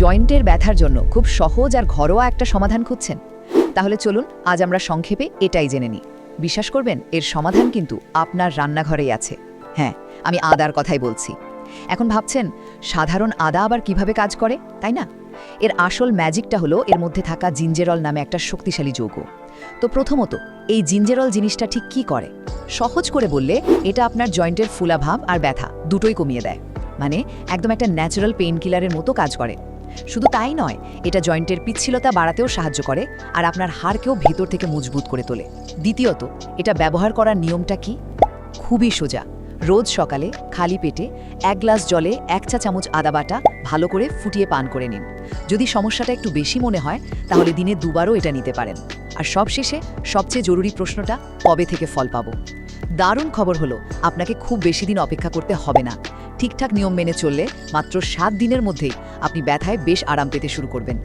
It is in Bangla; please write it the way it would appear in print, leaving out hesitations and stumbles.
জয়েন্টের ব্যথার জন্য খুব সহজ আর ঘরোয়া একটা সমাধান খুঁজছেন? তাহলে চলুন আজ আমরা সংক্ষেপে এটাই জেনে নিই। বিশ্বাস করবেন, এর সমাধান কিন্তু আপনার রান্নাঘরেই আছে। হ্যাঁ, আমি আদার কথাই বলছি। এখন ভাবছেন, সাধারণ আদা আবার কিভাবে কাজ করে, তাই না? এর আসল ম্যাজিকটা হলো এর মধ্যে থাকা জিঞ্জেরল নামে একটা শক্তিশালী যৌগ। তো প্রথমত, এই জিঞ্জেরল জিনিসটা ঠিক কি করে? সহজ করে বললে, এটা আপনার জয়েন্টের ফুলাভাব আর ব্যথা দুটোই কমিয়ে দেয়। মানে একদম একটা ন্যাচারাল পেইন কিলারের মতো কাজ করে। শুধু তাই নয়, এটা জয়েন্টের পিচ্ছিলতা বাড়াতেও সাহায্য করে আর আপনার হাড়কেও ভেতর থেকে মজবুত করে তোলে। দ্বিতীয়ত, এটা ব্যবহার করার নিয়মটা কি? খুবই সোজা। রোজ সকালে খালি পেটে 1 গ্লাস জলে 1 চা চামচ আদা বাটা ভালো করে ফুটিয়ে পান করে নিন। যদি সমস্যাটা একটু বেশি মনে হয়, তাহলে দিনে 2 বারও এটা নিতে পারেন। আর সবশেষে সবচেয়ে জরুরি প্রশ্নটা, কবে থেকে ফল পাবো? দারুণ খবর হলো, আপনাকে খুব বেশি দিন অপেক্ষা করতে হবে না। ঠিকঠাক নিয়ম মেনে চললে মাত্র 7 দিনের মধ্যেই আপনি ব্যথায় বেশ আরাম পেতে শুরু করবেন।